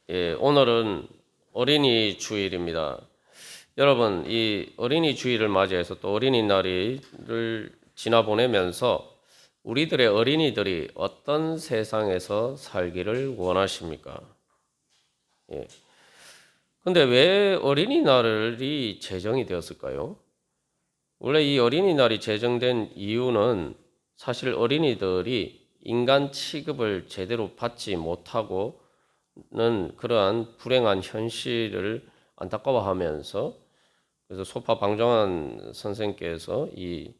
예, 오늘은 어린이 주일입니다. 여러분, 이 어린이 주일을 맞이해서 또 어린이날을 지나 보내면서 우리들의 어린이들이 어떤 세상에서 살기를 원하십니까? 예. 근데 왜 어린이날이 제정이 되었을까요? 원래 이 어린이날이 제정된 이유는 사실 어린이들이 인간 취급을 제대로 받지 못하고 는 그러한 불행한 현실을 안타까워하면서 그래서 소파 방정환 선생께서 이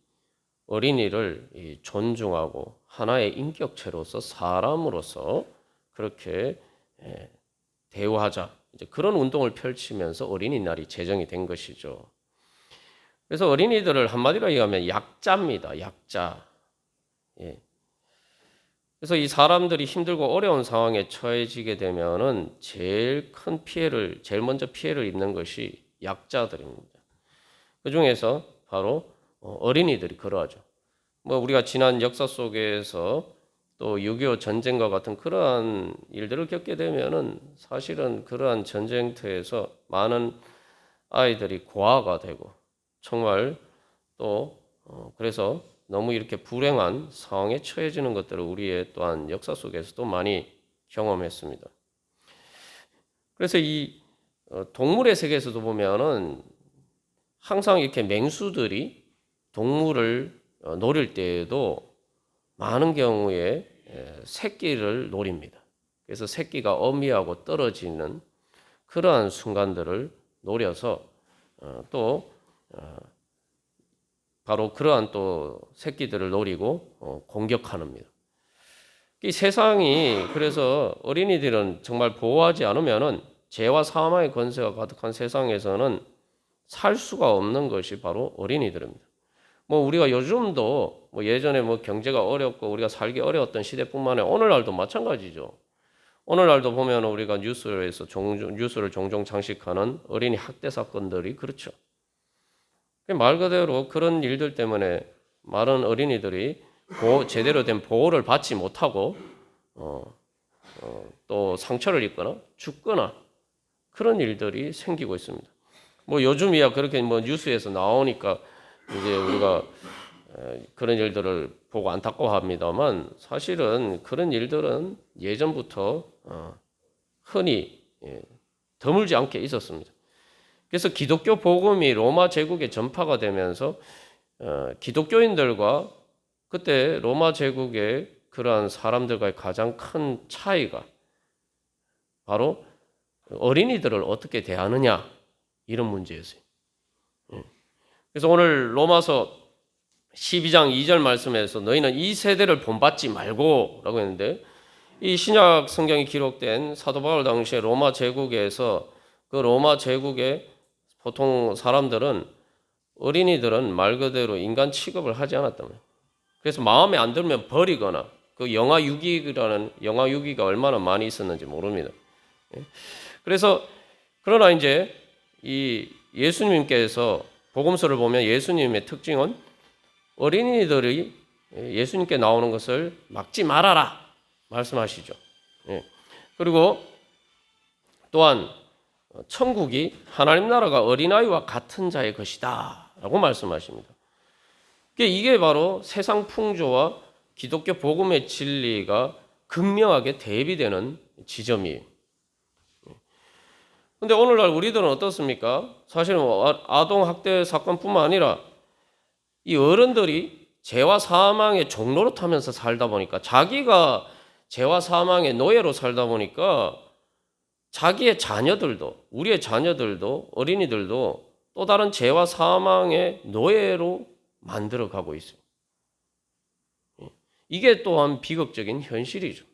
어린이를 존중하고 하나의 인격체로서 사람으로서 그렇게 대우하자 이제 그런 운동을 펼치면서 어린이날이 제정이 된 것이죠. 그래서 어린이들을 한마디로 얘기하면 약자입니다. 약자. 예. 그래서 이 사람들이 힘들고 어려운 상황에 처해지게 되면은 제일 먼저 피해를 입는 것이 약자들입니다. 그 중에서 바로 어린이들이 그러하죠. 뭐 우리가 지난 역사 속에서 또 6.25 전쟁과 같은 그러한 일들을 겪게 되면은 사실은 그러한 전쟁터에서 많은 아이들이 고아가 되고 정말 또 그래서 너무 이렇게 불행한 상황에 처해지는 것들을 우리의 또한 역사 속에서도 많이 경험했습니다. 그래서 이 동물의 세계에서도 보면은 항상 이렇게 맹수들이 동물을 노릴 때에도 많은 경우에 새끼를 노립니다. 그래서 새끼가 어미하고 떨어지는 그러한 순간들을 노려서 또 바로 그러한 또 새끼들을 노리고 공격합니다. 이 세상이 그래서 어린이들은 정말 보호하지 않으면은 죄와 사망의 권세가 가득한 세상에서는 살 수가 없는 것이 바로 어린이들입니다. 뭐 우리가 요즘도 뭐 예전에 뭐 경제가 어렵고 우리가 살기 어려웠던 시대뿐만 아니라 오늘날도 마찬가지죠. 오늘날도 보면 우리가 뉴스를 종종 장식하는 어린이 학대 사건들이 그렇죠. 말 그대로 그런 일들 때문에 많은 어린이들이 제대로 된 보호를 받지 못하고 또 상처를 입거나 죽거나 그런 일들이 생기고 있습니다. 뭐 요즘이야 그렇게 뭐 뉴스에서 나오니까 이제 우리가 그런 일들을 보고 안타까워합니다만 사실은 그런 일들은 예전부터 흔히 드물지 않게 있었습니다. 그래서 기독교 복음이 로마 제국에 전파가 되면서 기독교인들과 그때 로마 제국의 그러한 사람들과의 가장 큰 차이가 바로 어린이들을 어떻게 대하느냐 이런 문제였어요. 그래서 오늘 로마서 12장 2절 말씀에서 너희는 이 세대를 본받지 말고 라고 했는데 이 신약 성경이 기록된 사도 바울 당시에 로마 제국에서 그 로마 제국의 보통 사람들은 어린이들은 말 그대로 인간 취급을 하지 않았다며. 그래서 마음에 안 들면 버리거나 그 영아 유기가 얼마나 많이 있었는지 모릅니다. 그래서 그러나 이제 이 예수님께서 복음서를 보면 예수님의 특징은 어린이들이 예수님께 나오는 것을 막지 말아라 말씀하시죠. 그리고 또한 천국이 하나님 나라가 어린아이와 같은 자의 것이다 라고 말씀하십니다. 이게 바로 세상 풍조와 기독교 복음의 진리가 극명하게 대비되는 지점이에요. 근데 오늘날 우리들은 어떻습니까? 사실 뭐 아동 학대 사건뿐만 아니라 이 어른들이 죄와 사망의 종로로 타면서 살다 보니까 자기가 죄와 사망의 노예로 살다 보니까 자기의 자녀들도 우리의 자녀들도 어린이들도 또 다른 죄와 사망의 노예로 만들어가고 있어요. 이게 또한 비극적인 현실이죠.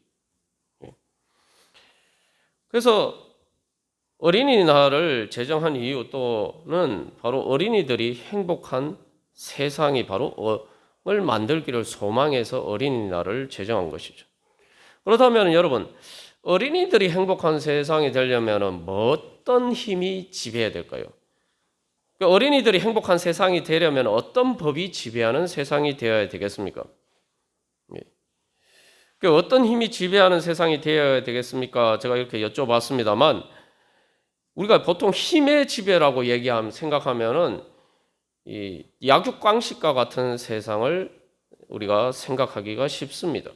그래서 어린이날을 제정한 이유 또는 바로 어린이들이 행복한 세상이 바로 을 만들기를 소망해서 어린이날을 제정한 것이죠. 그렇다면 여러분, 어린이들이 행복한 세상이 되려면 어떤 힘이 지배해야 될까요? 어린이들이 행복한 세상이 되려면 어떤 법이 지배하는 세상이 되어야 되겠습니까? 어떤 힘이 지배하는 세상이 되어야 되겠습니까? 제가 이렇게 여쭤봤습니다만 우리가 보통 힘의 지배라고 생각하면은 이 약육강식과 같은 세상을 우리가 생각하기가 쉽습니다.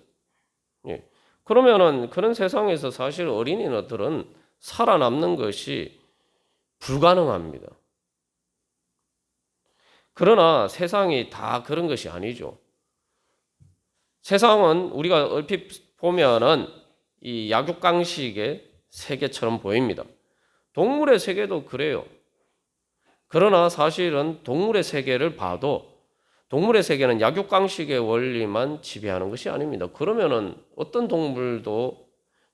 예. 그러면은 그런 세상에서 사실 어린이들은 살아남는 것이 불가능합니다. 그러나 세상이 다 그런 것이 아니죠. 세상은 우리가 얼핏 보면은 이 약육강식의 세계처럼 보입니다. 동물의 세계도 그래요. 그러나 사실은 동물의 세계를 봐도 동물의 세계는 약육강식의 원리만 지배하는 것이 아닙니다. 그러면은 어떤 동물도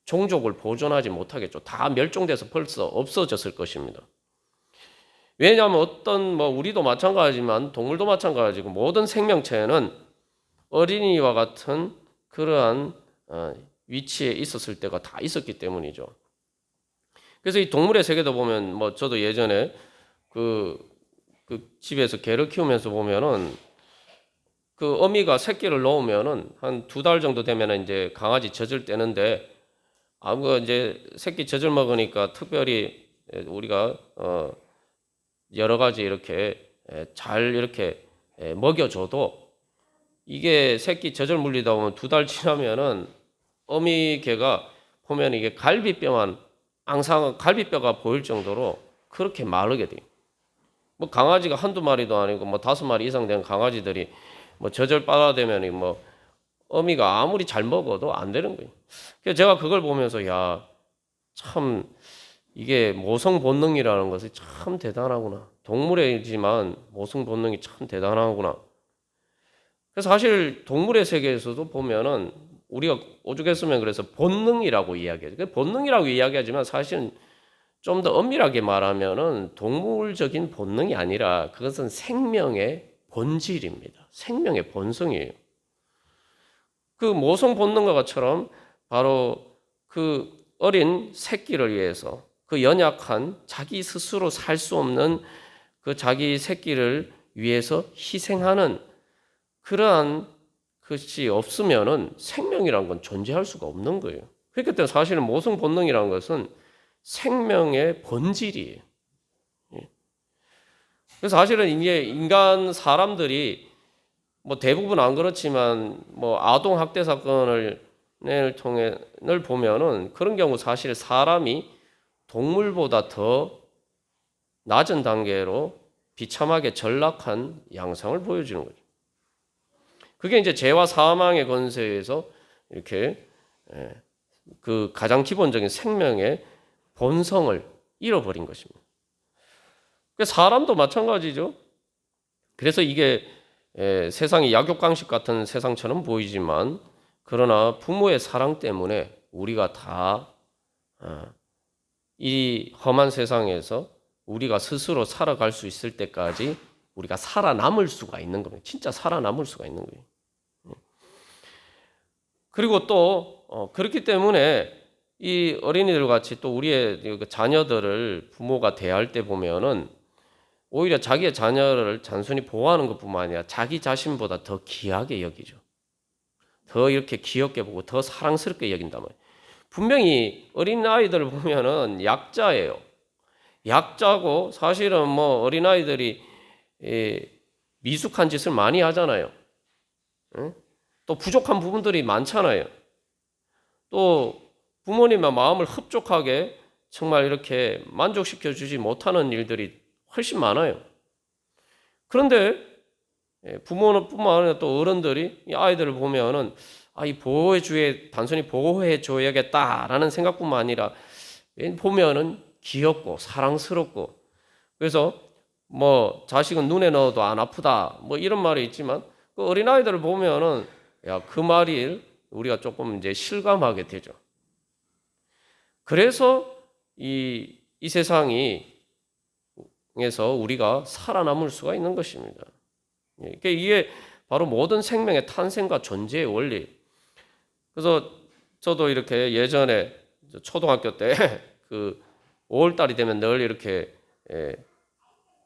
종족을 보존하지 못하겠죠. 다 멸종돼서 벌써 없어졌을 것입니다. 왜냐하면 우리도 마찬가지지만 동물도 마찬가지고 모든 생명체는 어린이와 같은 그러한 위치에 있었을 때가 다 있었기 때문이죠. 그래서 이 동물의 세계도 보면 저도 예전에 그 집에서 개를 키우면서 보면은 그 어미가 새끼를 놓으면은 한 2달 정도 되면은 이제 강아지 젖을 떼는데 이제 새끼 젖을 먹으니까 특별히 우리가 여러 가지 이렇게 잘 이렇게 먹여줘도 이게 새끼 젖을 물리다 보면 2달 지나면은 어미 개가 보면 이게 갈비뼈가 보일 정도로 그렇게 마르게 돼요. 강아지가 한두 마리도 아니고 5마리 이상 된 강아지들이 젖을 빨아대면 어미가 아무리 잘 먹어도 안 되는 거예요. 그래서 제가 그걸 보면서 참 이게 모성 본능이라는 것이 참 대단하구나. 동물이지만 모성 본능이 참 대단하구나. 그래서 사실 동물의 세계에서도 보면은 우리가 오죽했으면 그래서 본능이라고 이야기하죠. 본능이라고 이야기하지만 사실은 좀 더 엄밀하게 말하면은 동물적인 본능이 아니라 그것은 생명의 본질입니다. 생명의 본성이에요. 그 모성 본능과 같처럼 바로 그 어린 새끼를 위해서 그 연약한 자기 스스로 살 수 없는 그 자기 새끼를 위해서 희생하는 그러한 것이 없으면은 생명이란 건 존재할 수가 없는 거예요. 그렇기 때문에 사실은 모성 본능이라는 것은 생명의 본질이에요. 그래서 사실은 이게 사람들이 대부분 안 그렇지만 아동 학대 사건을 보면은 그런 경우 사실 사람이 동물보다 더 낮은 단계로 비참하게 전락한 양상을 보여주는 거죠. 그게 이제 죄와 사망의 권세에서 이렇게 그 가장 기본적인 생명의 본성을 잃어버린 것입니다. 사람도 마찬가지죠. 그래서 이게 세상이 약육강식 같은 세상처럼 보이지만 그러나 부모의 사랑 때문에 우리가 다 이 험한 세상에서 우리가 스스로 살아갈 수 있을 때까지 우리가 살아남을 수가 있는 겁니다. 진짜 살아남을 수가 있는 거예요. 그리고 또 그렇기 때문에 이 어린이들 같이 또 우리의 자녀들을 부모가 대할 때 보면은 오히려 자기의 자녀를 단순히 보호하는 것뿐만 아니라 자기 자신보다 더 귀하게 여기죠. 더 이렇게 귀엽게 보고 더 사랑스럽게 여긴단 말이에요. 분명히 어린아이들을 보면은 약자예요. 약자고 사실은 어린아이들이 미숙한 짓을 많이 하잖아요. 또 부족한 부분들이 많잖아요. 또 부모님의 마음을 흡족하게 정말 이렇게 만족시켜 주지 못하는 일들이 훨씬 많아요. 그런데 부모는 뿐만 아니라 또 어른들이 이 아이들을 보면은 단순히 보호해 줘야겠다라는 생각뿐만 아니라 보면은 귀엽고 사랑스럽고 그래서 자식은 눈에 넣어도 안 아프다 이런 말이 있지만 그 어린아이들을 보면은 그 말이 우리가 조금 이제 실감하게 되죠. 그래서 이 세상에서 우리가 살아남을 수가 있는 것입니다. 그러니까 이게 바로 모든 생명의 탄생과 존재의 원리. 그래서 저도 이렇게 예전에 초등학교 때 그 5월달이 되면 늘 이렇게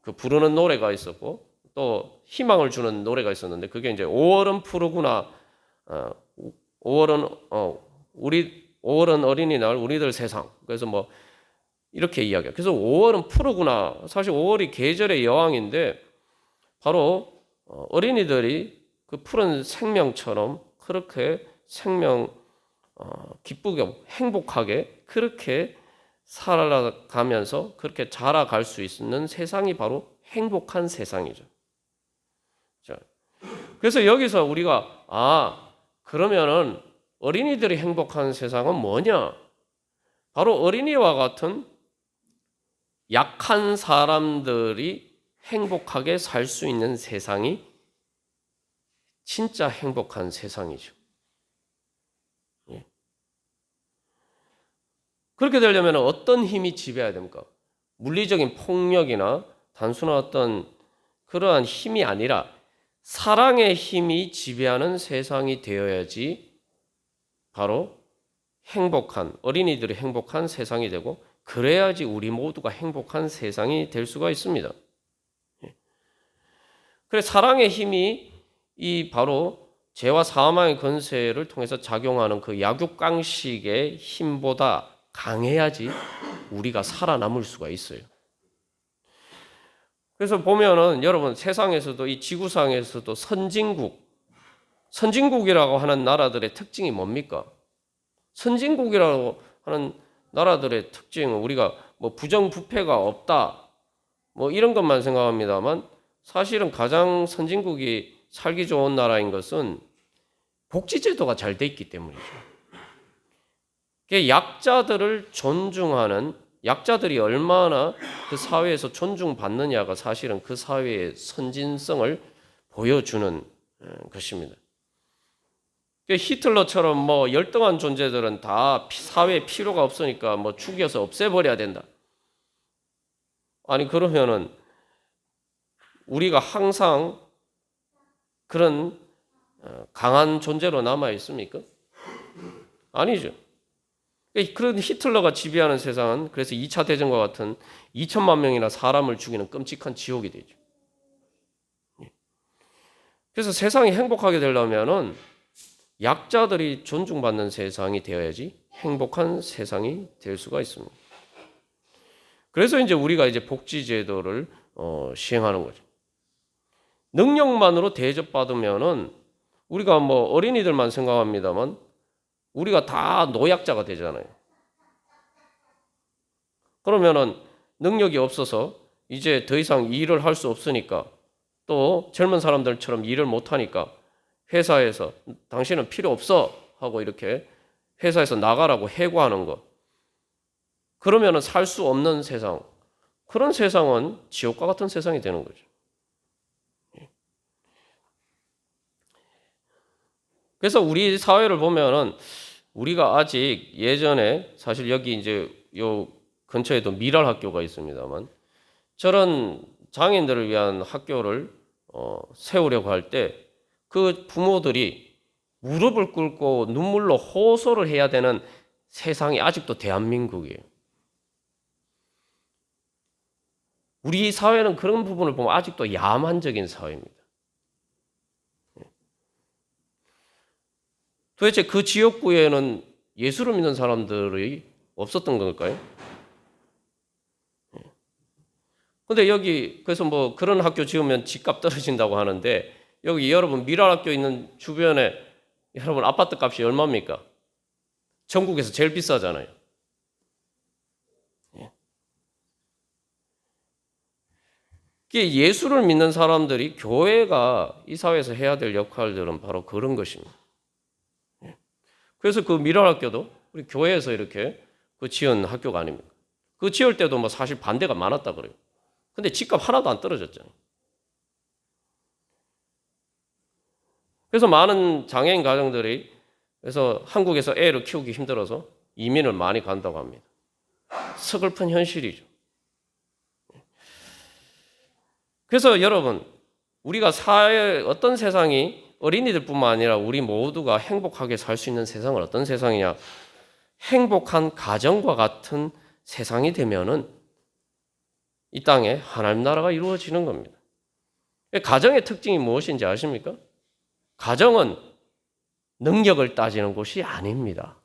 그 부르는 노래가 있었고 또 희망을 주는 노래가 있었는데 그게 이제 5월은 푸르구나 5월은 어린이날 우리들 세상. 그래서 뭐 이렇게 이야기해요. 그래서 5월은 푸르구나. 사실 5월이 계절의 여왕인데 바로 어린이들이 그 푸른 생명처럼 그렇게 기쁘게 행복하게 그렇게 살아가면서 그렇게 자라갈 수 있는 세상이 바로 행복한 세상이죠. 자, 그래서 여기서 우리가 그러면은 어린이들이 행복한 세상은 뭐냐? 바로 어린이와 같은 약한 사람들이 행복하게 살 수 있는 세상이 진짜 행복한 세상이죠. 예. 그렇게 되려면 어떤 힘이 지배해야 됩니까? 물리적인 폭력이나 단순한 어떤 그러한 힘이 아니라 사랑의 힘이 지배하는 세상이 되어야지 바로 어린이들이 행복한 세상이 되고 그래야지 우리 모두가 행복한 세상이 될 수가 있습니다. 그래서 사랑의 힘이 바로 죄와 사망의 권세를 통해서 작용하는 그 약육강식의 힘보다 강해야지 우리가 살아남을 수가 있어요. 그래서 보면은 여러분 세상에서도 이 지구상에서도 선진국이라고 하는 나라들의 특징이 뭡니까? 선진국이라고 하는 나라들의 특징은 우리가 뭐 부정부패가 없다 뭐 이런 것만 생각합니다만 사실은 가장 선진국이 살기 좋은 나라인 것은 복지제도가 잘 돼 있기 때문이죠. 약자들을 존중하는 약자들이 얼마나 그 사회에서 존중받느냐가 사실은 그 사회의 선진성을 보여주는 것입니다. 히틀러처럼 뭐 열등한 존재들은 다 사회에 필요가 없으니까 뭐 죽여서 없애버려야 된다. 아니 그러면은 우리가 항상 그런 강한 존재로 남아 있습니까? 아니죠. 그런 히틀러가 지배하는 세상은 그래서 2차 대전과 같은 2천만 명이나 사람을 죽이는 끔찍한 지옥이 되죠. 그래서 세상이 행복하게 되려면은 약자들이 존중받는 세상이 되어야지 행복한 세상이 될 수가 있습니다. 그래서 이제 우리가 이제 복지제도를 시행하는 거죠. 능력만으로 대접받으면은 우리가 뭐 어린이들만 생각합니다만 우리가 다 노약자가 되잖아요. 그러면은 능력이 없어서 이제 더 이상 일을 할 수 없으니까 또 젊은 사람들처럼 일을 못 하니까 회사에서 당신은 필요 없어 하고 이렇게 회사에서 나가라고 해고하는 거. 그러면은 살 수 없는 세상. 그런 세상은 지옥과 같은 세상이 되는 거죠. 그래서 우리 사회를 보면은 우리가 아직 예전에 사실 여기 이제 요 근처에도 미랄 학교가 있습니다만 저런 장애인들을 위한 학교를 세우려고 할 때 그 부모들이 무릎을 꿇고 눈물로 호소를 해야 되는 세상이 아직도 대한민국이에요. 우리 사회는 그런 부분을 보면 아직도 야만적인 사회입니다. 도대체 그 지역구에는 예수를 믿는 사람들이 없었던 걸까요? 근데 여기 그래서 뭐 그런 학교 지으면 집값 떨어진다고 하는데 여기 여러분 미랄 학교 있는 주변에 여러분 아파트 값이 얼마입니까? 전국에서 제일 비싸잖아요. 예수를 믿는 사람들이 교회가 이 사회에서 해야 될 역할들은 바로 그런 것입니다. 그래서 그 미랄 학교도 우리 교회에서 이렇게 그 지은 학교가 아닙니까? 그 지을 때도 뭐 사실 반대가 많았다 그래요. 근데 집값 하나도 안 떨어졌잖아요. 그래서 많은 장애인 가정들이 그래서 한국에서 애를 키우기 힘들어서 이민을 많이 간다고 합니다. 서글픈 현실이죠. 그래서 여러분, 우리가 어떤 세상이 어린이들뿐만 아니라 우리 모두가 행복하게 살 수 있는 세상은 어떤 세상이냐? 행복한 가정과 같은 세상이 되면은 이 땅에 하나님 나라가 이루어지는 겁니다. 가정의 특징이 무엇인지 아십니까? 가정은 능력을 따지는 곳이 아닙니다.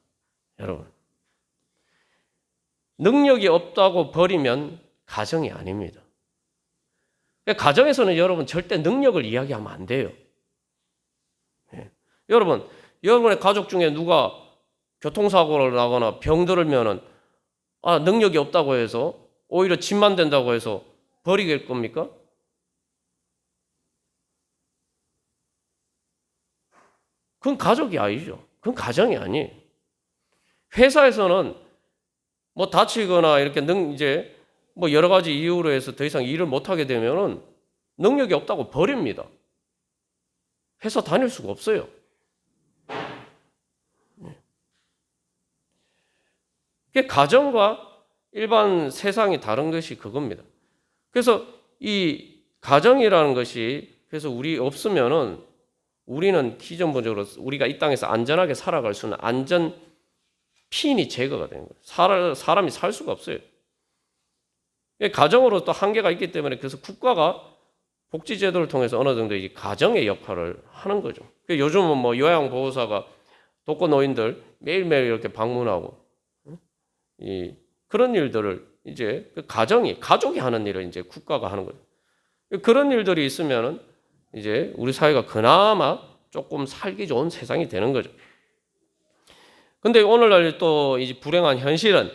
여러분. 능력이 없다고 버리면 가정이 아닙니다. 가정에서는 여러분 절대 능력을 이야기하면 안 돼요. 여러분의 가족 중에 누가 교통사고를 나거나 병들면은 능력이 없다고 해서 오히려 집만 된다고 해서 버리게 겁니까? 그건 가족이 아니죠. 그건 가정이 아니에요. 회사에서는 뭐 다치거나 이렇게 이제 뭐 여러 가지 이유로 해서 더 이상 일을 못 하게 되면은 능력이 없다고 버립니다. 회사 다닐 수가 없어요. 그게 가정과 일반 세상이 다른 것이 그겁니다. 그래서 이 가정이라는 것이 그래서 우리 없으면은 우리는 기존적으로 우리가 이 땅에서 안전하게 살아갈 수 있는 안전 핀이 제거가 되는 거예요. 사람이 살 수가 없어요. 가정으로 또 한계가 있기 때문에 그래서 국가가 복지제도를 통해서 어느 정도 이 가정의 역할을 하는 거죠. 요즘은 뭐 요양보호사가 독거노인들 매일매일 이렇게 방문하고 그런 일들을 이제 가족이 하는 일을 이제 국가가 하는 거죠. 그런 일들이 있으면은 이제 우리 사회가 그나마 조금 살기 좋은 세상이 되는 거죠. 근데 오늘날 또 이제 불행한 현실은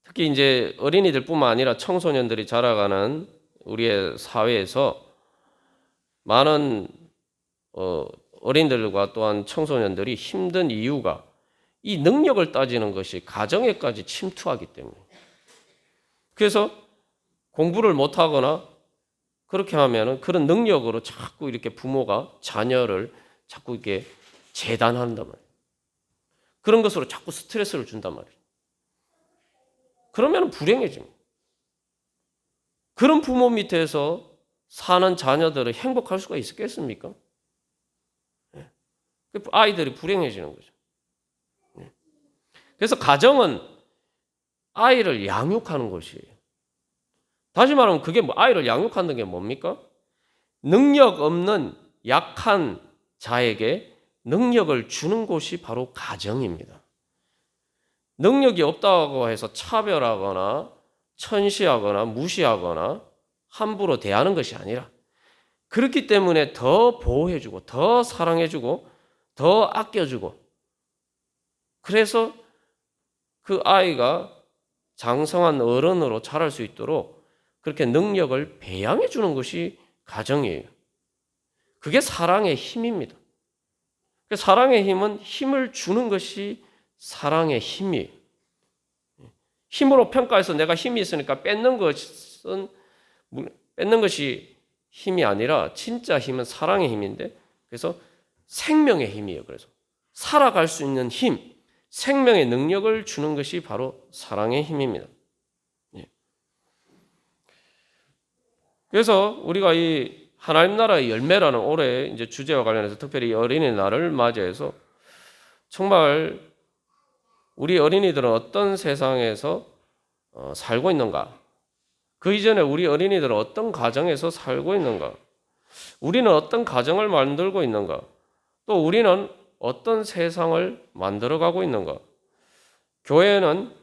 특히 이제 어린이들뿐만 아니라 청소년들이 자라가는 우리의 사회에서 많은 어린이들과 또한 청소년들이 힘든 이유가 이 능력을 따지는 것이 가정에까지 침투하기 때문에. 그래서 공부를 못하거나 그렇게 하면은 그런 능력으로 자꾸 이렇게 부모가 자녀를 자꾸 이렇게 재단한단 말이에요. 그런 것으로 자꾸 스트레스를 준단 말이에요. 그러면 불행해집니다. 그런 부모 밑에서 사는 자녀들은 행복할 수가 있겠습니까? 아이들이 불행해지는 거죠. 그래서 가정은 아이를 양육하는 것이에요. 다시 말하면 그게 아이를 양육하는 게 뭡니까? 능력 없는 약한 자에게 능력을 주는 곳이 바로 가정입니다. 능력이 없다고 해서 차별하거나 천시하거나 무시하거나 함부로 대하는 것이 아니라 그렇기 때문에 더 보호해주고 더 사랑해주고 더 아껴주고 그래서 그 아이가 장성한 어른으로 자랄 수 있도록 그렇게 능력을 배양해 주는 것이 가정이에요. 그게 사랑의 힘입니다. 사랑의 힘은 힘을 주는 것이 사랑의 힘이에요. 힘으로 평가해서 내가 힘이 있으니까 뺏는 것이 힘이 아니라 진짜 힘은 사랑의 힘인데 그래서 생명의 힘이에요. 그래서 살아갈 수 있는 힘, 생명의 능력을 주는 것이 바로 사랑의 힘입니다. 그래서 우리가 이 하나님 나라의 열매라는 올해 이제 주제와 관련해서 특별히 어린이날을 맞이해서 정말 우리 어린이들은 어떤 세상에서 살고 있는가? 그 이전에 우리 어린이들은 어떤 가정에서 살고 있는가? 우리는 어떤 가정을 만들고 있는가? 또 우리는 어떤 세상을 만들어가고 있는가? 교회는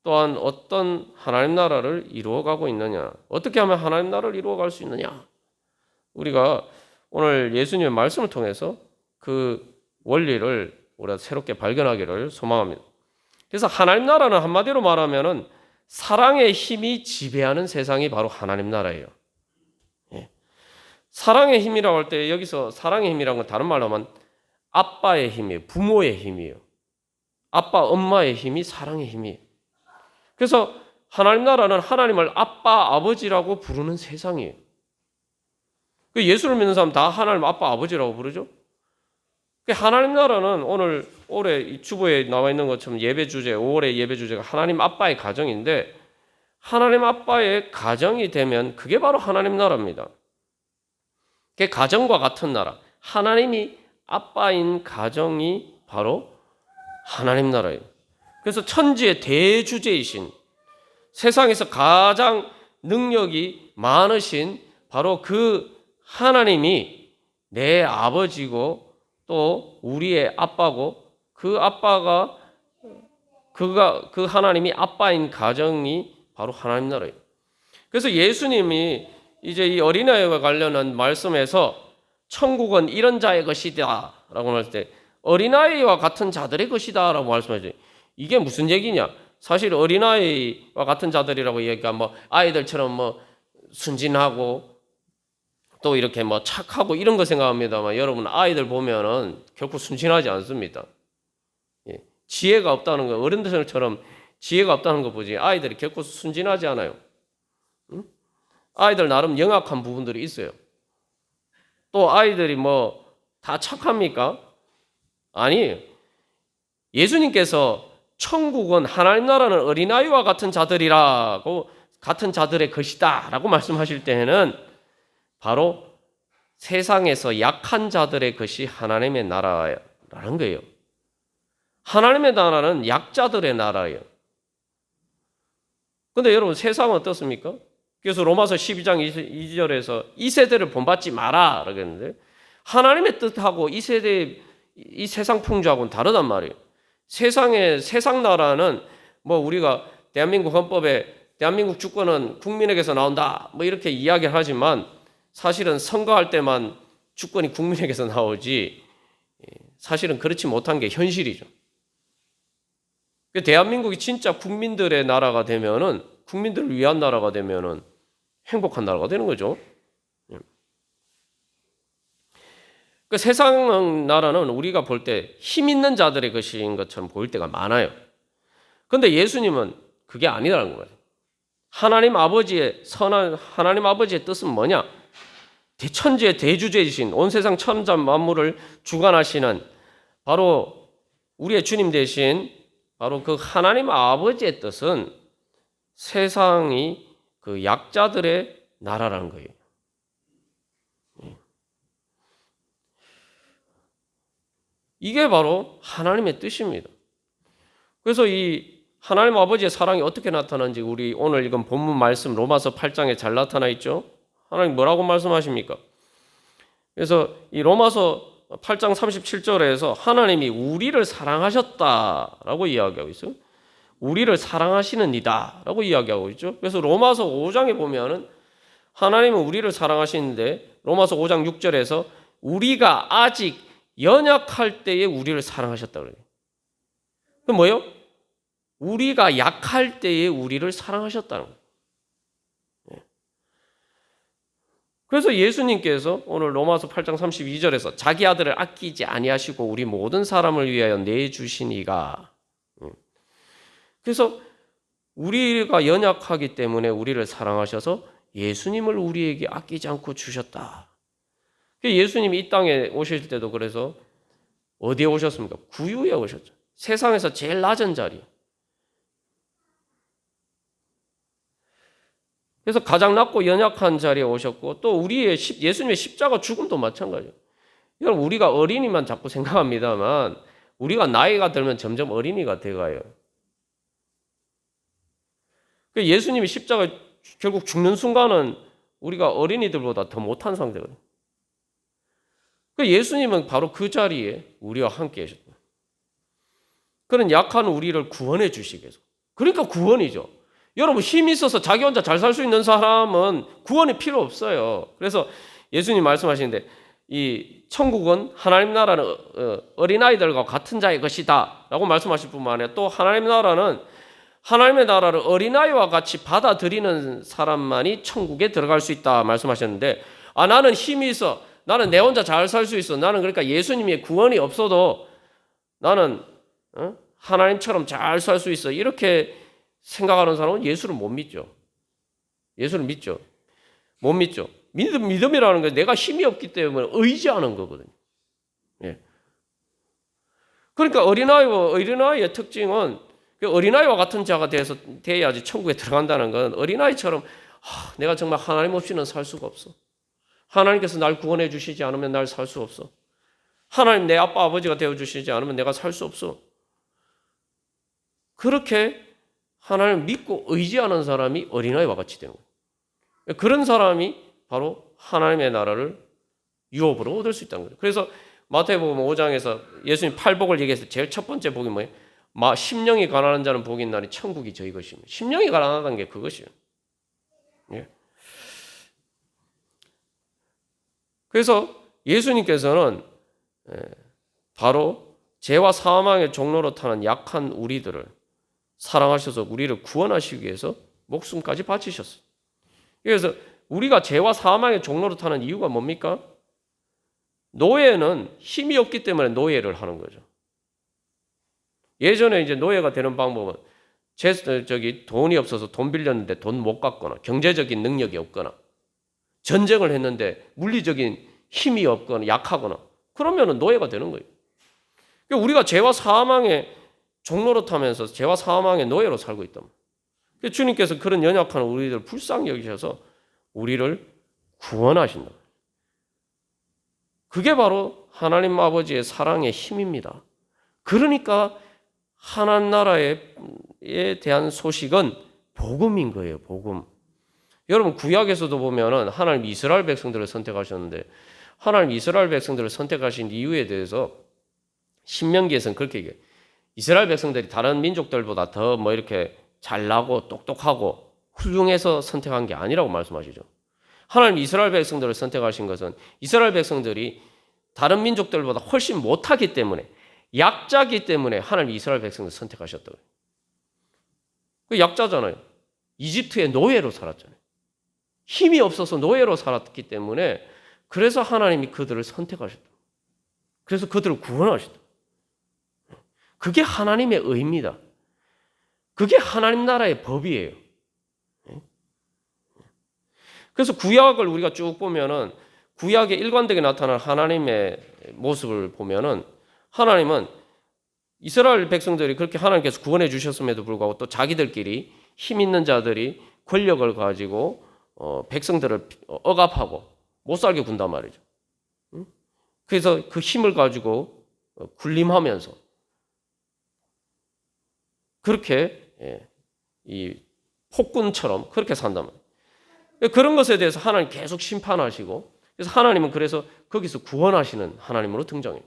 또한 어떤 하나님 나라를 이루어가고 있느냐? 어떻게 하면 하나님 나라를 이루어갈 수 있느냐? 우리가 오늘 예수님의 말씀을 통해서 그 원리를 우리가 새롭게 발견하기를 소망합니다. 그래서 하나님 나라는 한마디로 말하면은 사랑의 힘이 지배하는 세상이 바로 하나님 나라예요. 사랑의 힘이라고 할 때 여기서 사랑의 힘이라는 건 다른 말로 하면 아빠의 힘이에요. 부모의 힘이에요. 아빠, 엄마의 힘이 사랑의 힘이에요. 그래서 하나님 나라는 하나님을 아빠, 아버지라고 부르는 세상이에요. 예수를 믿는 사람 다 하나님 아빠, 아버지라고 부르죠. 하나님 나라는 오늘 올해 주보에 나와 있는 것처럼 예배 주제, 5월의 예배 주제가 하나님 아빠의 가정인데 하나님 아빠의 가정이 되면 그게 바로 하나님 나라입니다. 그게 가정과 같은 나라. 하나님이 아빠인 가정이 바로 하나님 나라예요. 그래서 천지의 대주제이신 세상에서 가장 능력이 많으신 바로 그 하나님이 내 아버지고 또 우리의 아빠고 그 아빠가 그 하나님이 아빠인 가정이 바로 하나님 나라예요. 그래서 예수님이 이제 이 어린아이와 관련한 말씀에서 천국은 이런 자의 것이다 라고 말할 때 어린아이와 같은 자들의 것이다 라고 말씀하죠. 이게 무슨 얘기냐? 사실 어린아이와 같은 자들이라고 얘기하면 뭐 아이들처럼 뭐 순진하고 또 이렇게 뭐 착하고 이런 거 생각합니다만 여러분 아이들 보면은 결코 순진하지 않습니다. 지혜가 없다는 거, 어른들처럼 지혜가 없다는 거 보지 아이들이 결코 순진하지 않아요. 응? 아이들 나름 영악한 부분들이 있어요. 또 아이들이 뭐 다 착합니까? 아니에요. 예수님께서 천국은 하나님 나라는 어린아이와 같은 자들이라고 같은 자들의 것이다 라고 말씀하실 때에는 바로 세상에서 약한 자들의 것이 하나님의 나라라는 거예요. 하나님의 나라는 약자들의 나라예요. 근데 여러분 세상은 어떻습니까? 그래서 로마서 12장 2절에서 이 세대를 본받지 마라 그러겠는데 하나님의 뜻하고 이 세상 풍조하고는 다르단 말이에요. 세상 나라는 뭐 우리가 대한민국 헌법에 대한민국 주권은 국민에게서 나온다 뭐 이렇게 이야기를 하지만 사실은 선거할 때만 주권이 국민에게서 나오지 사실은 그렇지 못한 게 현실이죠. 대한민국이 진짜 국민들의 나라가 되면은 국민들을 위한 나라가 되면은 행복한 나라가 되는 거죠. 그 세상 나라는 우리가 볼 때 힘 있는 자들의 것인 것처럼 보일 때가 많아요. 그런데 예수님은 그게 아니라는 거예요. 하나님 아버지의 뜻은 뭐냐? 대천지의 대주제이신 온 세상 천자 만물을 주관하시는 바로 우리의 주님 대신 바로 그 하나님 아버지의 뜻은 세상이 그 약자들의 나라라는 거예요. 이게 바로 하나님의 뜻입니다. 그래서 이 하나님 아버지의 사랑이 어떻게 나타나는지 우리 오늘 읽은 본문 말씀 로마서 8장에 잘 나타나 있죠. 하나님 뭐라고 말씀하십니까? 그래서 이 로마서 8장 37절에서 하나님이 우리를 사랑하셨다라고 이야기하고 있어요. 우리를 사랑하시는 이다라고 이야기하고 있죠. 그래서 로마서 5장에 보면은 하나님은 우리를 사랑하시는데 로마서 5장 6절에서 우리가 아직 연약할 때에 우리를 사랑하셨다 그래요. 그 뭐예요? 우리가 약할 때에 우리를 사랑하셨다는 거예요. 그래서 예수님께서 오늘 로마서 8장 32절에서 자기 아들을 아끼지 아니하시고 우리 모든 사람을 위하여 내주시니가. 그래서 우리가 연약하기 때문에 우리를 사랑하셔서 예수님을 우리에게 아끼지 않고 주셨다. 예수님이 이 땅에 오실 때도 그래서 어디에 오셨습니까? 구유에 오셨죠. 세상에서 제일 낮은 자리. 그래서 가장 낮고 연약한 자리에 오셨고 또 우리의 예수님의 십자가 죽음도 마찬가지예요. 여러분 우리가 어린이만 자꾸 생각합니다만 우리가 나이가 들면 점점 어린이가 돼가요. 예수님이 십자가 결국 죽는 순간은 우리가 어린이들보다 더 못한 상태거든요. 예수님은 바로 그 자리에 우리와 함께 하셨다. 그런 약한 우리를 구원해 주시기 위해서. 그러니까 구원이죠. 여러분 힘이 있어서 자기 혼자 잘 살 수 있는 사람은 구원이 필요 없어요. 그래서 예수님 말씀하시는데 이 천국은 하나님 나라는 어린아이들과 같은 자의 것이다 라고 말씀하실 뿐만 아니라 또 하나님 나라는 하나님의 나라를 어린아이와 같이 받아들이는 사람만이 천국에 들어갈 수 있다 말씀하셨는데 나는 힘이 있어. 나는 내 혼자 잘 살 수 있어. 나는 그러니까 예수님의 구원이 없어도 나는 하나님처럼 잘 살 수 있어. 이렇게 생각하는 사람은 예수를 못 믿죠. 예수를 믿죠. 못 믿죠. 믿음이라는 건 내가 힘이 없기 때문에 의지하는 거거든요. 예. 그러니까 어린아이의 특징은 어린아이와 같은 자가 돼야지 천국에 들어간다는 건 어린아이처럼 내가 정말 하나님 없이는 살 수가 없어. 하나님께서 날 구원해 주시지 않으면 날 살 수 없어. 하나님 내 아빠 아버지가 되어주시지 않으면 내가 살 수 없어. 그렇게 하나님을 믿고 의지하는 사람이 어린아이와 같이 되는 거예요. 그런 사람이 바로 하나님의 나라를 유업으로 얻을 수 있다는 거예요. 그래서 마태복음 5장에서 예수님 팔복을 얘기했을 때 제일 첫 번째 복이 뭐예요? 심령이 가난한 자는 복이 있나니 천국이 저희 것입니다. 심령이 가난하다는 게 그것이에요. 예. 그래서 예수님께서는 바로 죄와 사망의 종로로 타는 약한 우리들을 사랑하셔서 우리를 구원하시기 위해서 목숨까지 바치셨어요. 그래서 우리가 죄와 사망의 종로로 타는 이유가 뭡니까? 노예는 힘이 없기 때문에 노예를 하는 거죠. 예전에 이제 노예가 되는 방법은 돈이 없어서 돈 빌렸는데 돈 못 갚거나 경제적인 능력이 없거나 전쟁을 했는데 물리적인 힘이 없거나 약하거나 그러면은 노예가 되는 거예요. 그러니까 우리가 죄와 사망의 종로로 타면서 죄와 사망의 노예로 살고 있다. 주님께서 그런 연약한 우리들을 불쌍히 여기셔서 우리를 구원하신다. 그게 바로 하나님 아버지의 사랑의 힘입니다. 그러니까 하나님 나라에 대한 소식은 복음인 거예요. 복음. 여러분 구약에서도 보면은 하나님 이스라엘 백성들을 선택하셨는데 하나님 이스라엘 백성들을 선택하신 이유에 대해서 신명기에서는 그렇게 얘기해요. 이스라엘 백성들이 다른 민족들보다 더 뭐 이렇게 잘나고 똑똑하고 훌륭해서 선택한 게 아니라고 말씀하시죠. 하나님 이스라엘 백성들을 선택하신 것은 이스라엘 백성들이 다른 민족들보다 훨씬 못하기 때문에 약자기 때문에 하나님 이스라엘 백성을 선택하셨다고요. 그 약자잖아요. 이집트의 노예로 살았잖아요. 힘이 없어서 노예로 살았기 때문에 그래서 하나님이 그들을 선택하셨다. 그래서 그들을 구원하셨다. 그게 하나님의 의입니다. 그게 하나님 나라의 법이에요. 그래서 구약을 우리가 쭉 보면은 구약에 일관되게 나타난 하나님의 모습을 보면은 하나님은 이스라엘 백성들이 그렇게 하나님께서 구원해 주셨음에도 불구하고 또 자기들끼리 힘 있는 자들이 권력을 가지고 백성들을 억압하고 못 살게 군단 말이죠. 그래서 그 힘을 가지고 군림하면서 그렇게 이 폭군처럼 그렇게 산단 말이에요. 그런 것에 대해서 하나님 계속 심판하시고 그래서 하나님은 그래서 거기서 구원하시는 하나님으로 등장해요.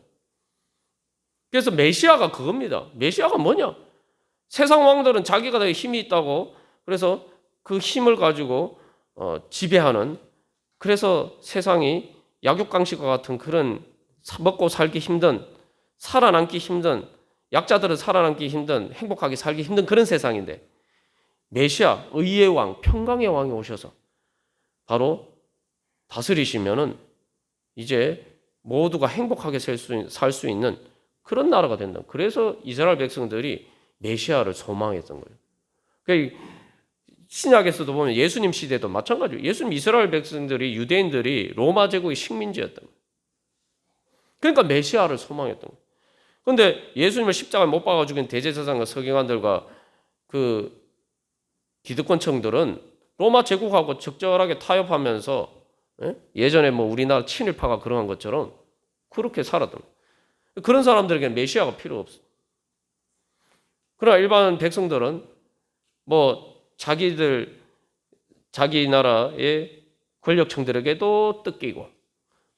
그래서 메시아가 그겁니다. 메시아가 뭐냐? 세상 왕들은 자기가 더 힘이 있다고 그래서 그 힘을 가지고 지배하는 그래서 세상이 약육강식과 같은 그런 먹고 살기 힘든 살아남기 힘든 약자들은 살아남기 힘든 행복하게 살기 힘든 그런 세상인데 메시아 의의 왕 평강의 왕이 오셔서 바로 다스리시면은 이제 모두가 행복하게 살 수 있는 그런 나라가 된다. 그래서 이스라엘 백성들이 메시아를 소망했던 거예요. 그러니까 신약에서도 보면 예수님 시대도 마찬가지예요. 예수님 이스라엘 백성들이 유대인들이 로마 제국의 식민지였던 거예요. 그러니까 메시아를 소망했던 거예요. 그런데 예수님을 십자가에 못 박아 죽인 대제사장과 서기관들과 그 기득권층들은 로마 제국하고 적절하게 타협하면서 예전에 뭐 우리나라 친일파가 그러한 것처럼 그렇게 살았던 거예요. 그런 사람들에게는 메시아가 필요 없어. 그러나 일반 백성들은 뭐 자기 나라의 권력층들에게도 뜯기고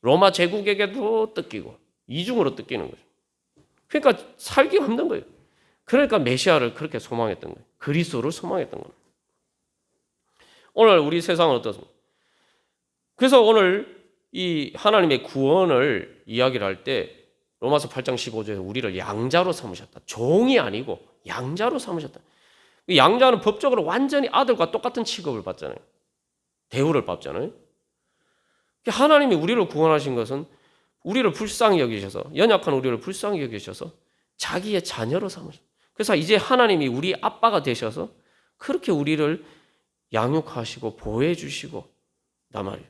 로마 제국에게도 뜯기고 이중으로 뜯기는 거죠. 그러니까 살기가 힘든 거예요. 그러니까 메시아를 그렇게 소망했던 거예요. 그리스도를 소망했던 겁니다. 오늘 우리 세상은 어떻습니까? 그래서 오늘 이 하나님의 구원을 이야기를 할 때 로마서 8장 15절에 우리를 양자로 삼으셨다. 종이 아니고 양자로 삼으셨다. 양자는 법적으로 완전히 아들과 똑같은 취급을 받잖아요. 대우를 받잖아요. 하나님이 우리를 구원하신 것은 우리를 불쌍히 여기셔서 연약한 우리를 불쌍히 여기셔서 자기의 자녀로 삼으셨다. 그래서 이제 하나님이 우리 아빠가 되셔서 그렇게 우리를 양육하시고 보호해 주시고 나 말이에요.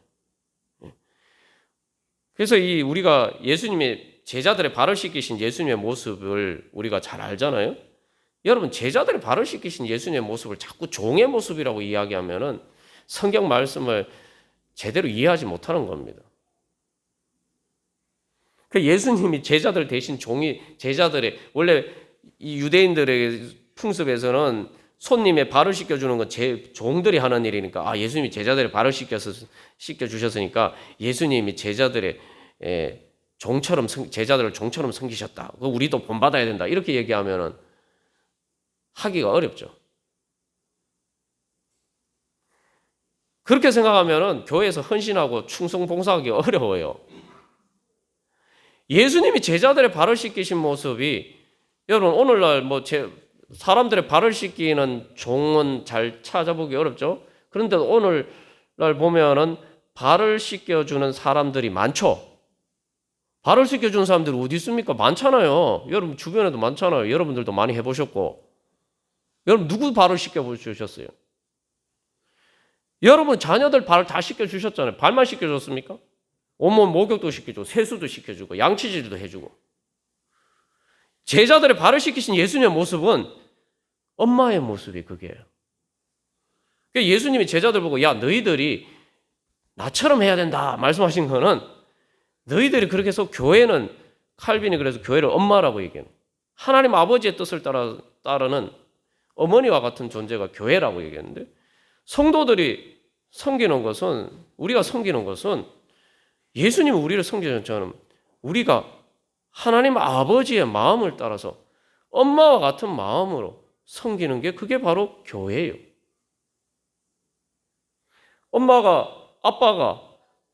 그래서 우리가 예수님의 제자들의 발을 씻기신 예수님의 모습을 우리가 잘 알잖아요. 여러분 제자들의 발을 씻기신 예수님의 모습을 자꾸 종의 모습이라고 이야기하면은 성경 말씀을 제대로 이해하지 못하는 겁니다. 그 예수님이 제자들 대신 제자들의 원래 이 유대인들의 풍습에서는 손님의 발을 씻겨주는 건 종들이 하는 일이니까 예수님이 제자들의 발을 씻겨 주셨으니까 예수님이 제자들의 제자들을 종처럼 섬기셨다. 우리도 본받아야 된다. 이렇게 얘기하면은 하기가 어렵죠. 그렇게 생각하면은 교회에서 헌신하고 충성 봉사하기 어려워요. 예수님이 제자들의 발을 씻기신 모습이 여러분 오늘날 사람들의 발을 씻기는 종은 잘 찾아보기 어렵죠. 그런데 오늘날 보면은 발을 씻겨주는 사람들이 많죠. 발을 씻겨주는 사람들이 어디 있습니까? 많잖아요. 여러분 주변에도 많잖아요. 여러분들도 많이 해보셨고. 여러분 누구 발을 씻겨주셨어요? 여러분 자녀들 발 다 씻겨주셨잖아요. 발만 씻겨줬습니까? 온몸 목욕도 시켜주고 세수도 시켜주고 양치질도 해주고. 제자들의 발을 씻기신 예수님의 모습은 엄마의 모습이 그게요. 그러니까 예수님이 제자들 보고 야 너희들이 나처럼 해야 된다 말씀하신 거는 너희들이 그렇게 해서 교회는 칼빈이 그래서 교회를 엄마라고 얘기해요. 하나님 아버지의 뜻을 따르는 어머니와 같은 존재가 교회라고 얘기했는데 성도들이 섬기는 것은 우리가 섬기는 것은 예수님이 우리를 섬기는 것처럼 우리가 하나님 아버지의 마음을 따라서 엄마와 같은 마음으로 섬기는 게 그게 바로 교회예요. 아빠가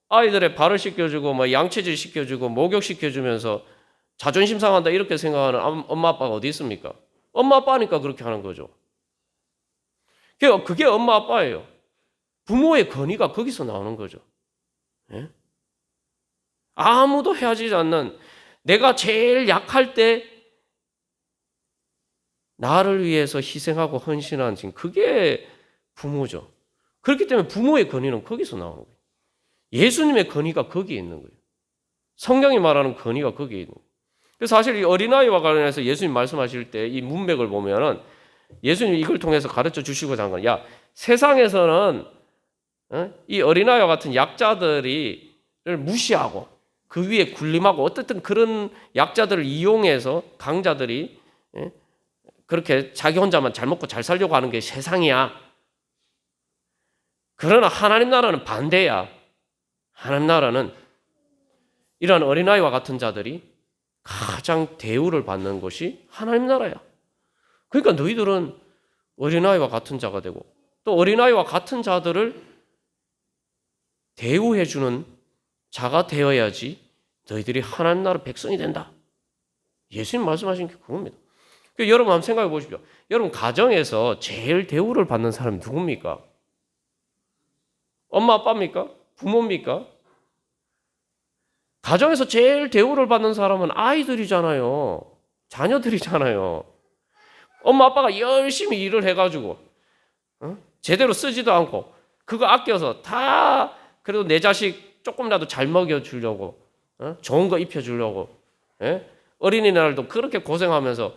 아이들의 발을 씻겨주고 양치질 시켜주고 목욕시켜주면서 자존심 상한다 이렇게 생각하는 엄마 아빠가 어디 있습니까? 엄마 아빠니까 그렇게 하는 거죠. 그게 엄마 아빠예요. 부모의 권위가 거기서 나오는 거죠. 예? 아무도 헤아지지 않는 내가 제일 약할 때 나를 위해서 희생하고 헌신한 지금 그게 부모죠. 그렇기 때문에 부모의 권위는 거기서 나오는 거예요. 예수님의 권위가 거기에 있는 거예요. 성경이 말하는 권위가 거기에 있는 거예요. 그래서 사실 이 어린아이와 관련해서 예수님 말씀하실 때 이 문맥을 보면은 예수님이 이걸 통해서 가르쳐 주시고자 한 건 야, 세상에서는 이 어린아이와 같은 약자들을 무시하고 그 위에 군림하고 어쨌든 그런 약자들을 이용해서 강자들이 그렇게 자기 혼자만 잘 먹고 잘 살려고 하는 게 세상이야. 그러나 하나님 나라는 반대야. 하나님 나라는 이러한 어린아이와 같은 자들이 가장 대우를 받는 것이 하나님 나라야. 그러니까 너희들은 어린아이와 같은 자가 되고 또 어린아이와 같은 자들을 대우해주는 자가 되어야지 너희들이 하나님 나라 백성이 된다. 예수님 말씀하신 게 그겁니다. 여러분 한번 생각해 보십시오. 여러분 가정에서 제일 대우를 받는 사람이 누굽니까? 엄마 아빠입니까? 부모입니까? 가정에서 제일 대우를 받는 사람은 아이들이잖아요. 자녀들이잖아요. 엄마 아빠가 열심히 일을 해가지고 제대로 쓰지도 않고 그거 아껴서 다 그래도 내 자식 조금이라도 잘 먹여주려고 좋은 거 입혀주려고 어린이날도 그렇게 고생하면서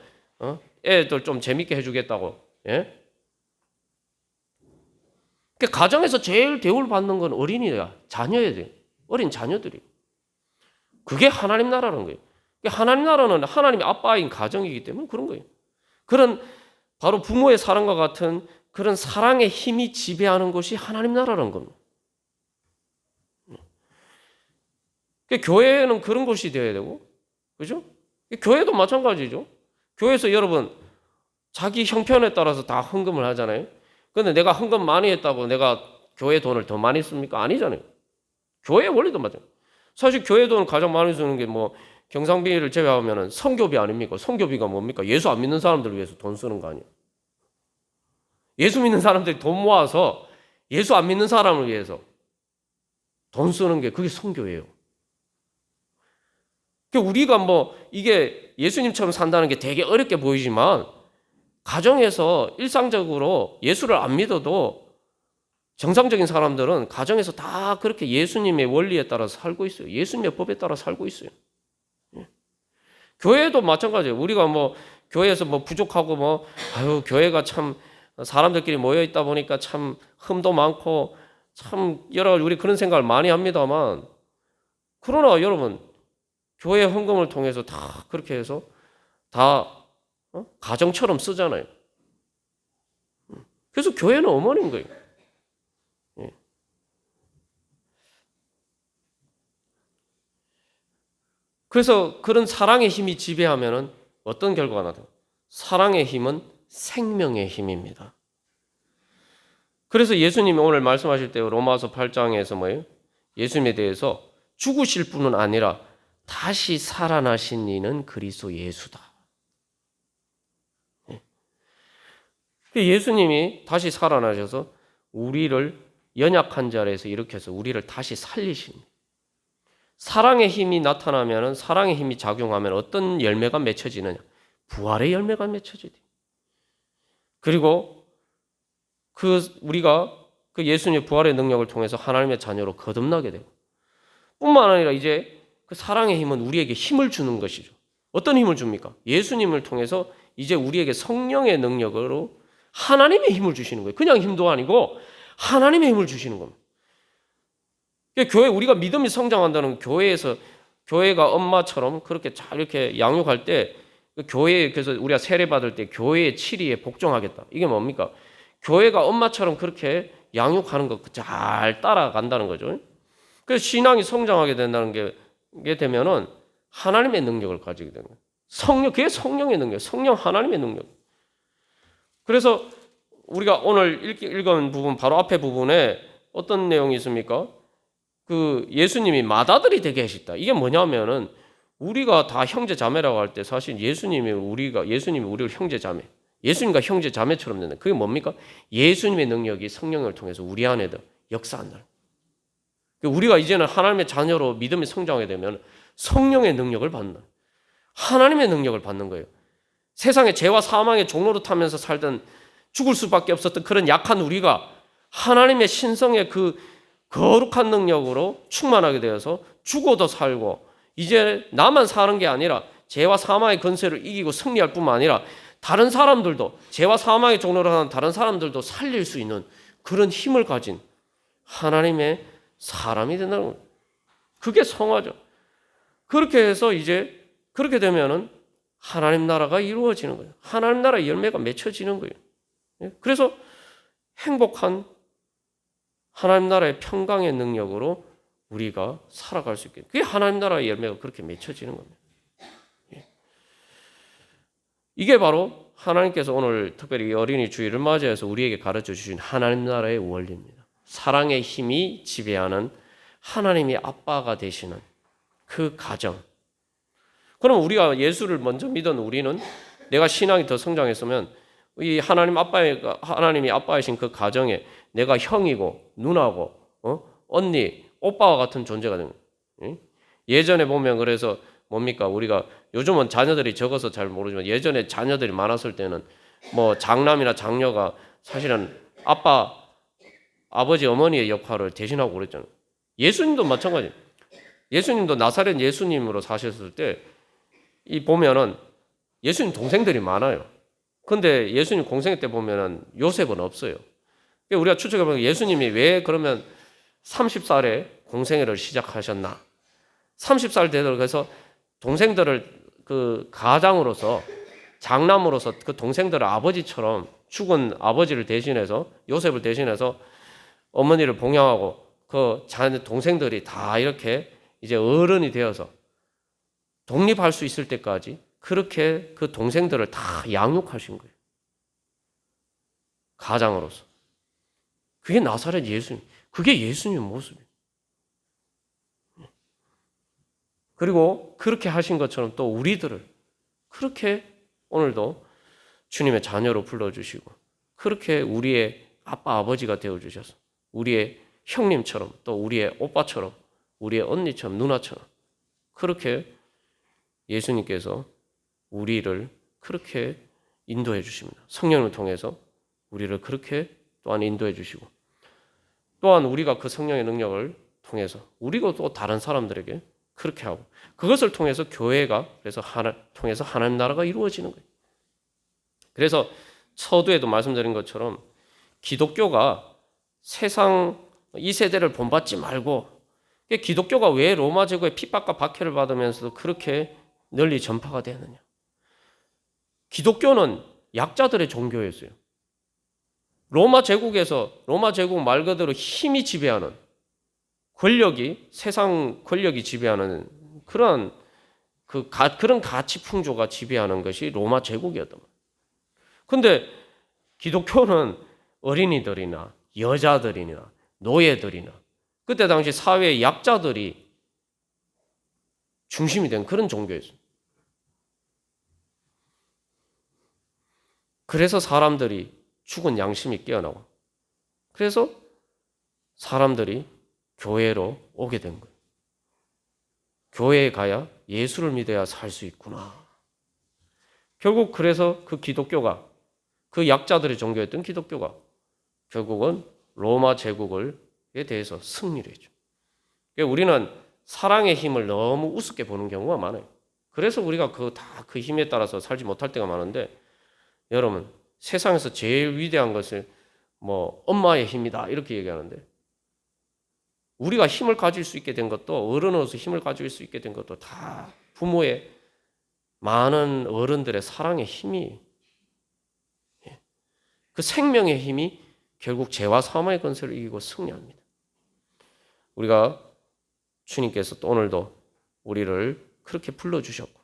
애들 좀 재밌게 해주겠다고 그러니까 가정에서 제일 대우를 받는 건 어린이야. 자녀야 돼. 어린 자녀들이. 그게 하나님 나라는 거예요. 하나님 나라는 하나님의 아빠인 가정이기 때문에 그런 거예요. 그런 바로 부모의 사랑과 같은 그런 사랑의 힘이 지배하는 것이 하나님 나라라는 겁니다. 교회는 그런 것이 되어야 되고, 그죠? 교회도 마찬가지죠. 교회에서 여러분, 자기 형편에 따라서 다 헌금을 하잖아요. 그런데 내가 헌금 많이 했다고 내가 교회 돈을 더 많이 씁니까? 아니잖아요. 교회 원리도 맞아요. 사실 교회 돈을 가장 많이 쓰는 게 경상비를 제외하면은 선교비 아닙니까? 선교비가 뭡니까? 예수 안 믿는 사람들을 위해서 돈 쓰는 거 아니에요. 예수 믿는 사람들이 돈 모아서 예수 안 믿는 사람을 위해서 돈 쓰는 게 그게 선교예요. 우리가 이게 예수님처럼 산다는 게 되게 어렵게 보이지만 가정에서 일상적으로 예수를 안 믿어도 정상적인 사람들은 가정에서 다 그렇게 예수님의 원리에 따라서 살고 있어요. 예수님의 법에 따라 살고 있어요. 교회도 마찬가지예요. 우리가 교회에서 부족하고 교회가 참 사람들끼리 모여 있다 보니까 참 흠도 많고 참 여러 가지 우리 그런 생각을 많이 합니다만 그러나 여러분 교회 헌금을 통해서 다 그렇게 해서 다 가정처럼 쓰잖아요. 그래서 교회는 어머니인 거예요. 그래서 그런 사랑의 힘이 지배하면은 어떤 결과가 나타나요? 사랑의 힘은 생명의 힘입니다. 그래서 예수님이 오늘 말씀하실 때 로마서 8장에서 뭐예요? 예수님에 대해서 죽으실 뿐은 아니라 다시 살아나신 이는 그리스도 예수다. 예수님이 다시 살아나셔서 우리를 연약한 자리에서 일으켜서 우리를 다시 살리십니다. 사랑의 힘이 나타나면, 사랑의 힘이 작용하면 어떤 열매가 맺혀지느냐? 부활의 열매가 맺혀지죠. 그리고 우리가 그 예수님의 부활의 능력을 통해서 하나님의 자녀로 거듭나게 되고, 뿐만 아니라 이제 그 사랑의 힘은 우리에게 힘을 주는 것이죠. 어떤 힘을 줍니까? 예수님을 통해서 이제 우리에게 성령의 능력으로 하나님의 힘을 주시는 거예요. 그냥 힘도 아니고 하나님의 힘을 주시는 겁니다. 교회, 우리가 믿음이 성장한다는 교회에서, 교회가 엄마처럼 그렇게 잘 이렇게 양육할 때, 교회에, 그래서 우리가 세례 받을 때 교회의 치리에 복종하겠다. 이게 뭡니까? 교회가 엄마처럼 그렇게 양육하는 거 잘 따라간다는 거죠. 그래서 신앙이 성장하게 된다는 게 되면은 하나님의 능력을 가지게 되는 거예요. 성령, 그게 성령의 능력, 성령 하나님의 능력. 그래서 우리가 오늘 읽은 부분, 바로 앞에 부분에 어떤 내용이 있습니까? 그 예수님이 맏아들이 되게 하셨다. 이게 뭐냐면은 우리가 다 형제 자매라고 할 때 사실 예수님이 우리를 형제 자매, 예수님과 형제 자매처럼 된다. 그게 뭡니까? 예수님의 능력이 성령을 통해서 우리 안에도 역사한다. 우리가 이제는 하나님의 자녀로 믿음이 성장하게 되면 성령의 능력을 받는다. 하나님의 능력을 받는 거예요. 세상의 죄와 사망의 종로로 타면서 살던, 죽을 수밖에 없었던 그런 약한 우리가 하나님의 신성의 그 거룩한 능력으로 충만하게 되어서 죽어도 살고, 이제 나만 사는 게 아니라 죄와 사망의 권세를 이기고 승리할 뿐만 아니라 다른 사람들도, 죄와 사망의 종로를 하는 다른 사람들도 살릴 수 있는 그런 힘을 가진 하나님의 사람이 된다는 거예요. 그게 성화죠. 그렇게 해서 이제 그렇게 되면은 하나님 나라가 이루어지는 거예요. 하나님 나라의 열매가 맺혀지는 거예요. 그래서 행복한 하나님 나라의 평강의 능력으로 우리가 살아갈 수 있게, 그게 하나님 나라의 열매가 그렇게 맺혀지는 겁니다. 이게 바로 하나님께서 오늘 특별히 어린이 주일을 맞이해서 우리에게 가르쳐 주신 하나님 나라의 원리입니다. 사랑의 힘이 지배하는 하나님이 아빠가 되시는 그 가정. 그럼 우리가 예수를 먼저 믿은 우리는, 내가 신앙이 더 성장했으면 이 하나님이 아빠이신 그 가정에 내가 형이고 누나고 언니, 오빠와 같은 존재가 되는 거예요. 예전에 보면 그래서 뭡니까? 우리가 요즘은 자녀들이 적어서 잘 모르지만 예전에 자녀들이 많았을 때는 뭐 장남이나 장녀가 사실은 아버지, 어머니의 역할을 대신하고 그랬잖아요. 예수님도 마찬가지. 예수님도 나사렛 예수님으로 사셨을 때 이 보면은 예수님 동생들이 많아요. 근데 예수님 공생 때 보면은 요셉은 없어요. 우리가 추측해보면 예수님이 왜 그러면 30살에 공생애를 시작하셨나? 30살 되도록 해서 동생들을 그 가장으로서, 장남으로서 그 동생들을 아버지처럼, 죽은 아버지를 대신해서, 요셉을 대신해서 어머니를 봉양하고 그 동생들이 다 이렇게 이제 어른이 되어서 독립할 수 있을 때까지 그렇게 그 동생들을 다 양육하신 거예요. 가장으로서. 그게 나사렛 예수님. 그게 예수님 모습이에요. 그리고 그렇게 하신 것처럼 또 우리들을 그렇게 오늘도 주님의 자녀로 불러주시고, 그렇게 우리의 아빠, 아버지가 되어주셔서 우리의 형님처럼, 또 우리의 오빠처럼, 우리의 언니처럼, 누나처럼 그렇게 예수님께서 우리를 그렇게 인도해 주십니다. 성령을 통해서 우리를 그렇게 또한 인도해 주시고, 또한 우리가 그 성령의 능력을 통해서 우리가 또 다른 사람들에게 그렇게 하고, 그것을 통해서 교회가 통해서 하나님 나라가 이루어지는 거예요. 그래서 서두에도 말씀드린 것처럼 기독교가 세상 이 세대를 본받지 말고, 기독교가 왜 로마 제국의 핍박과 박해를 받으면서도 그렇게 널리 전파가 되느냐? 기독교는 약자들의 종교였어요. 로마 제국 말 그대로 힘이 지배하는, 세상 권력이 지배하는 그런 그런 가치 풍조가 지배하는 것이 로마 제국이었던 거예요. 근데 기독교는 어린이들이나 여자들이나 노예들이나 그때 당시 사회의 약자들이 중심이 된 그런 종교였어요. 그래서 사람들이 죽은 양심이 깨어나고 그래서 사람들이 교회로 오게 된 거예요. 교회에 가야 예수를 믿어야 살 수 있구나. 결국 그래서 그 기독교가 그 약자들의 종교였던 기독교가 결국은 로마 제국에 대해서 승리를 했죠. 우리는 사랑의 힘을 너무 우습게 보는 경우가 많아요. 그래서 우리가 그 힘에 따라서 살지 못할 때가 많은데 여러분 세상에서 제일 위대한 것을 뭐 엄마의 힘이다 이렇게 얘기하는데 우리가 힘을 가질 수 있게 된 것도 어른으로서 힘을 가질 수 있게 된 것도 다 부모의 많은 어른들의 사랑의 힘이 그 생명의 힘이 결국 죄와 사망의 권세를 이기고 승리합니다. 우리가 주님께서 또 오늘도 우리를 그렇게 불러주셨고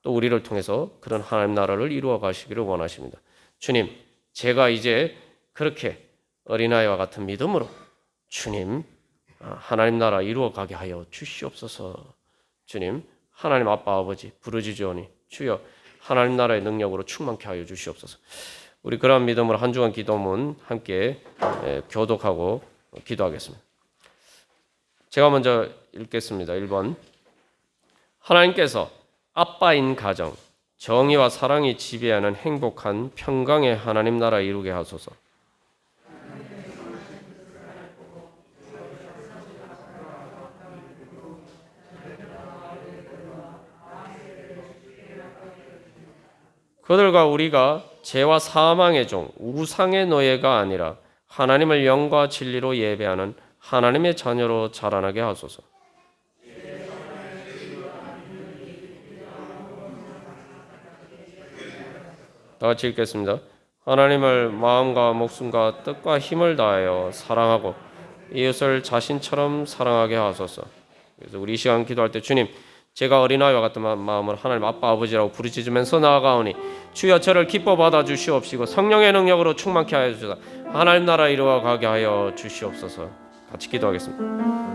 또 우리를 통해서 그런 하나님 나라를 이루어 가시기를 원하십니다. 주님, 제가 이제 그렇게 어린아이와 같은 믿음으로 주님 하나님 나라 이루어 가게 하여 주시옵소서. 주님, 하나님 아빠 아버지 부르짖으오니 주여 하나님 나라의 능력으로 충만케 하여 주시옵소서. 우리 그러한 믿음으로 한 주간 기도문 함께 교독하고 기도하겠습니다. 제가 먼저 읽겠습니다. 1번 하나님께서 아빠인 가정, 정의와 사랑이 지배하는 행복한 평강의 하나님 나라 이루게 하소서. 그들과 우리가 죄와 사망의 종, 우상의 노예가 아니라 하나님을 영과 진리로 예배하는 하나님의 자녀로 자라나게 하소서. 다 같이 읽겠습니다. 하나님을 마음과 목숨과 뜻과 힘을 다하여 사랑하고 이웃을 자신처럼 사랑하게 하소서. 그래서 우리 이 시간 기도할 때 주님, 제가 어린아이와 같은 마음을 하나님 아빠 아버지라고 부르짖으면서 나아가오니 주여 저를 기뻐 받아 주시옵시고 성령의 능력으로 충만케 하여 주소서. 하나님 나라 이루어 가게 하여 주시옵소서. 같이 기도하겠습니다.